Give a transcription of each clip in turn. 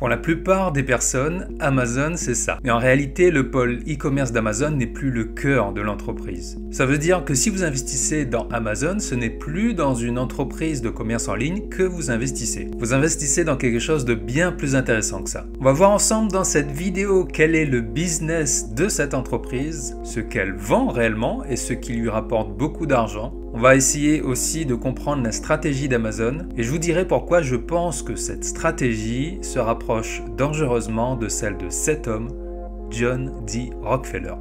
Pour la plupart des personnes, Amazon c'est ça. Mais en réalité, le pôle e-commerce d'Amazon n'est plus le cœur de l'entreprise. Ça veut dire que si vous investissez dans Amazon, ce n'est plus dans une entreprise de commerce en ligne que vous investissez. Vous investissez dans quelque chose de bien plus intéressant que ça. On va voir ensemble dans cette vidéo quel est le business de cette entreprise, ce qu'elle vend réellement et ce qui lui rapporte beaucoup d'argent. On va essayer aussi de comprendre la stratégie d'Amazon et je vous dirai pourquoi je pense que cette stratégie se rapproche dangereusement de celle de cet homme, John D. Rockefeller.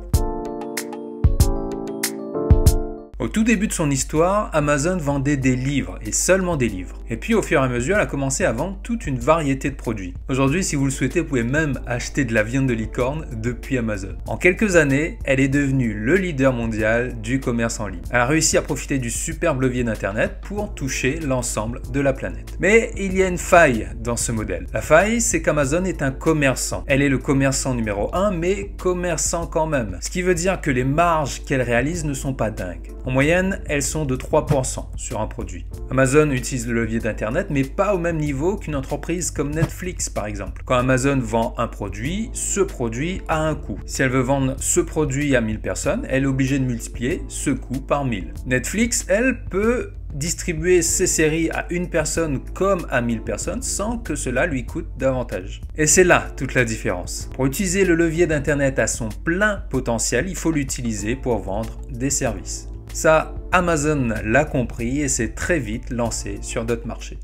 Au tout début de son histoire, Amazon vendait des livres et seulement des livres. Et puis au fur et à mesure, elle a commencé à vendre toute une variété de produits. Aujourd'hui, si vous le souhaitez, vous pouvez même acheter de la viande de licorne depuis Amazon. En quelques années, elle est devenue le leader mondial du commerce en ligne. Elle a réussi à profiter du superbe levier d'Internet pour toucher l'ensemble de la planète. Mais il y a une faille dans ce modèle. La faille, c'est qu'Amazon est un commerçant. Elle est le commerçant numéro 1, mais commerçant quand même. Ce qui veut dire que les marges qu'elle réalise ne sont pas dingues. En moyenne, elles sont de 3% sur un produit. Amazon utilise le levier d'Internet, mais pas au même niveau qu'une entreprise comme Netflix par exemple. Quand Amazon vend un produit, ce produit a un coût. Si elle veut vendre ce produit à 1000 personnes, elle est obligée de multiplier ce coût par 1000. Netflix, elle, peut distribuer ses séries à une personne comme à 1000 personnes sans que cela lui coûte davantage. Et c'est là toute la différence. Pour utiliser le levier d'Internet à son plein potentiel, il faut l'utiliser pour vendre des services. Ça, Amazon l'a compris et s'est très vite lancé sur d'autres marchés.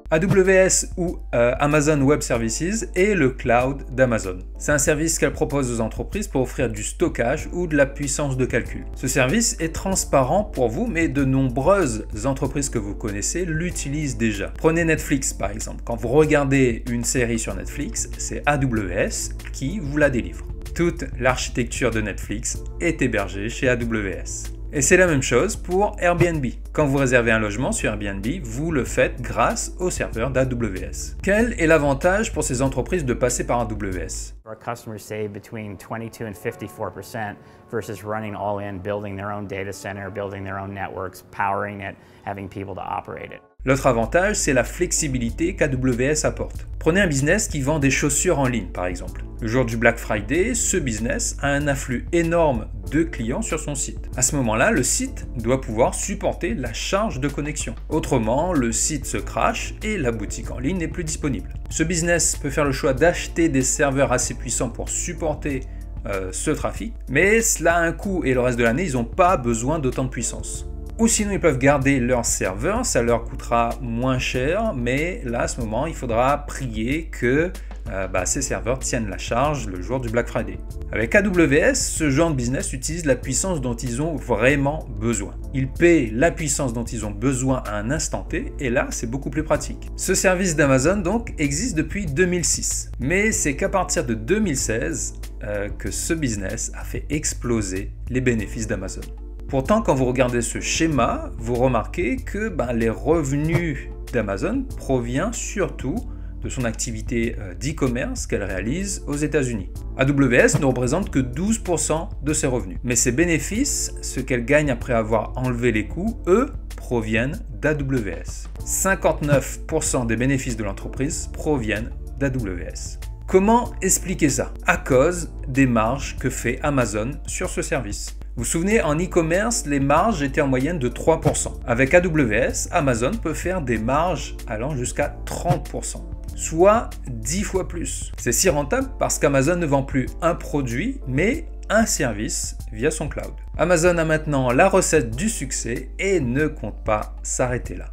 AWS ou Amazon Web Services est le cloud d'Amazon. C'est un service qu'elle propose aux entreprises pour offrir du stockage ou de la puissance de calcul. Ce service est transparent pour vous, mais de nombreuses entreprises que vous connaissez l'utilisent déjà. Prenez Netflix par exemple. Quand vous regardez une série sur Netflix, c'est AWS qui vous la délivre. Toute l'architecture de Netflix est hébergée chez AWS. Et c'est la même chose pour Airbnb. Quand vous réservez un logement sur Airbnb, vous le faites grâce au serveur d'AWS. Quel est l'avantage pour ces entreprises de passer par AWS? Our customers save between 22 and 54% versus running all in, building their own data center, building their own networks, powering it, having people to operate it. L'autre avantage, c'est la flexibilité qu'AWS apporte. Prenez un business qui vend des chaussures en ligne, par exemple. Le jour du Black Friday, ce business a un afflux énorme de clients sur son site. À ce moment-là, le site doit pouvoir supporter la charge de connexion. Autrement, le site se crache et la boutique en ligne n'est plus disponible. Ce business peut faire le choix d'acheter des serveurs assez puissants pour supporter ce trafic, mais cela a un coût et le reste de l'année, ils n'ont pas besoin d'autant de puissance. Ou sinon ils peuvent garder leur serveur, ça leur coûtera moins cher, mais là à ce moment il faudra prier que ces serveurs tiennent la charge le jour du Black Friday. Avec AWS, ce genre de business utilise la puissance dont ils ont vraiment besoin. Ils paient la puissance dont ils ont besoin à un instant T, et là c'est beaucoup plus pratique. Ce service d'Amazon donc existe depuis 2006, mais c'est qu'à partir de 2016 que ce business a fait exploser les bénéfices d'Amazon. Pourtant, quand vous regardez ce schéma, vous remarquez que les revenus d'Amazon proviennent surtout de son activité d'e-commerce qu'elle réalise aux États-Unis. AWS ne représente que 12% de ses revenus. Mais ses bénéfices, ce qu'elle gagne après avoir enlevé les coûts, eux, proviennent d'AWS. 59% des bénéfices de l'entreprise proviennent d'AWS. Comment expliquer ça? À cause des marges que fait Amazon sur ce service. Vous vous souvenez, en e-commerce, les marges étaient en moyenne de 3%. Avec AWS, Amazon peut faire des marges allant jusqu'à 30%, soit 10 fois plus. C'est si rentable parce qu'Amazon ne vend plus un produit, mais un service via son cloud. Amazon a maintenant la recette du succès et ne compte pas s'arrêter là.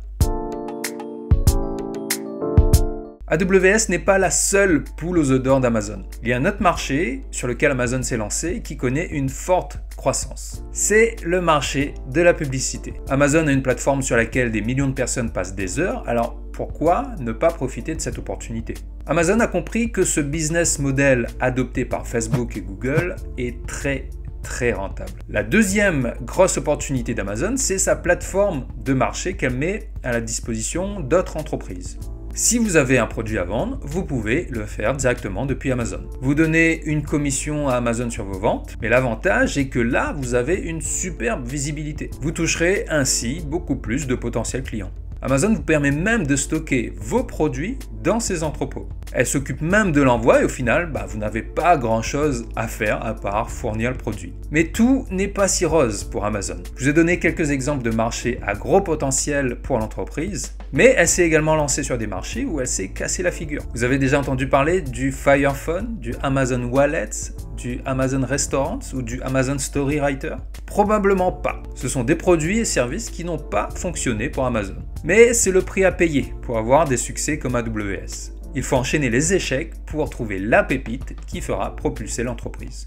AWS n'est pas la seule poule aux œufs d'or d'Amazon. Il y a un autre marché sur lequel Amazon s'est lancé et qui connaît une forte croissance. C'est le marché de la publicité. Amazon a une plateforme sur laquelle des millions de personnes passent des heures, alors pourquoi ne pas profiter de cette opportunité? Amazon a compris que ce business model adopté par Facebook et Google est très rentable. La deuxième grosse opportunité d'Amazon, c'est sa plateforme de marché qu'elle met à la disposition d'autres entreprises. Si vous avez un produit à vendre, vous pouvez le faire directement depuis Amazon. Vous donnez une commission à Amazon sur vos ventes, mais l'avantage est que là, vous avez une superbe visibilité. Vous toucherez ainsi beaucoup plus de potentiels clients. Amazon vous permet même de stocker vos produits dans ses entrepôts. Elle s'occupe même de l'envoi et au final, vous n'avez pas grand-chose à faire à part fournir le produit. Mais tout n'est pas si rose pour Amazon. Je vous ai donné quelques exemples de marchés à gros potentiel pour l'entreprise, mais elle s'est également lancée sur des marchés où elle s'est cassée la figure. Vous avez déjà entendu parler du Fire Phone, du Amazon Wallet, du Amazon Restaurant ou du Amazon Storywriter? Probablement pas. Ce sont des produits et services qui n'ont pas fonctionné pour Amazon. Mais c'est le prix à payer pour avoir des succès comme AWS. Il faut enchaîner les échecs pour trouver la pépite qui fera propulser l'entreprise.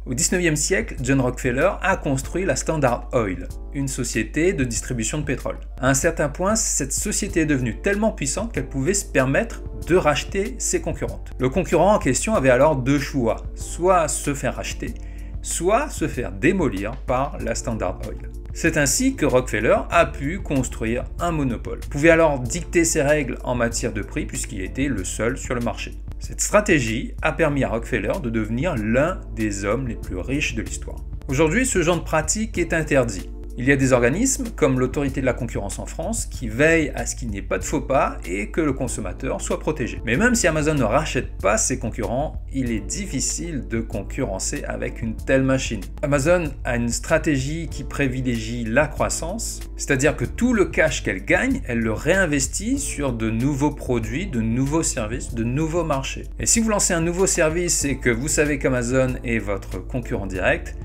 Au 19e siècle, John Rockefeller a construit la Standard Oil, une société de distribution de pétrole. À un certain point, cette société est devenue tellement puissante qu'elle pouvait se permettre de racheter ses concurrentes. Le concurrent en question avait alors deux choix, soit se faire racheter, soit se faire démolir par la Standard Oil. C'est ainsi que Rockefeller a pu construire un monopole. Il pouvait alors dicter ses règles en matière de prix puisqu'il était le seul sur le marché. Cette stratégie a permis à Rockefeller de devenir l'un des hommes les plus riches de l'histoire. Aujourd'hui, ce genre de pratique est interdit. Il y a des organismes, comme l'autorité de la concurrence en France, qui veillent à ce qu'il n'y ait pas de faux pas et que le consommateur soit protégé. Mais même si Amazon ne rachète pas ses concurrents, il est difficile de concurrencer avec une telle machine. Amazon a une stratégie qui privilégie la croissance, c'est-à-dire que tout le cash qu'elle gagne, elle le réinvestit sur de nouveaux produits, de nouveaux services, de nouveaux marchés. Et si vous lancez un nouveau service et que vous savez qu'Amazon est votre concurrent direct,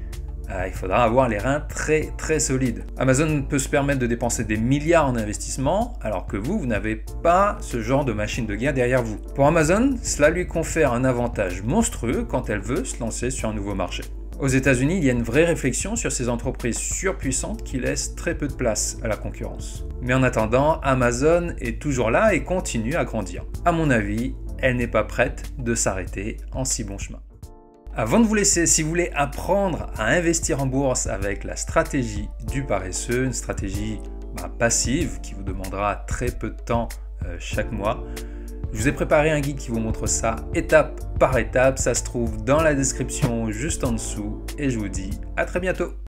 il faudra avoir les reins très solides. Amazon peut se permettre de dépenser des milliards en investissement, alors que vous n'avez pas ce genre de machine de guerre derrière vous. Pour Amazon, cela lui confère un avantage monstrueux quand elle veut se lancer sur un nouveau marché. Aux États-Unis, il y a une vraie réflexion sur ces entreprises surpuissantes qui laissent très peu de place à la concurrence. Mais en attendant, Amazon est toujours là et continue à grandir. À mon avis, elle n'est pas prête de s'arrêter en si bon chemin. Avant de vous laisser, si vous voulez apprendre à investir en bourse avec la stratégie du paresseux, une stratégie passive qui vous demandera très peu de temps chaque mois, je vous ai préparé un guide qui vous montre ça étape par étape. Ça se trouve dans la description juste en dessous et je vous dis à très bientôt.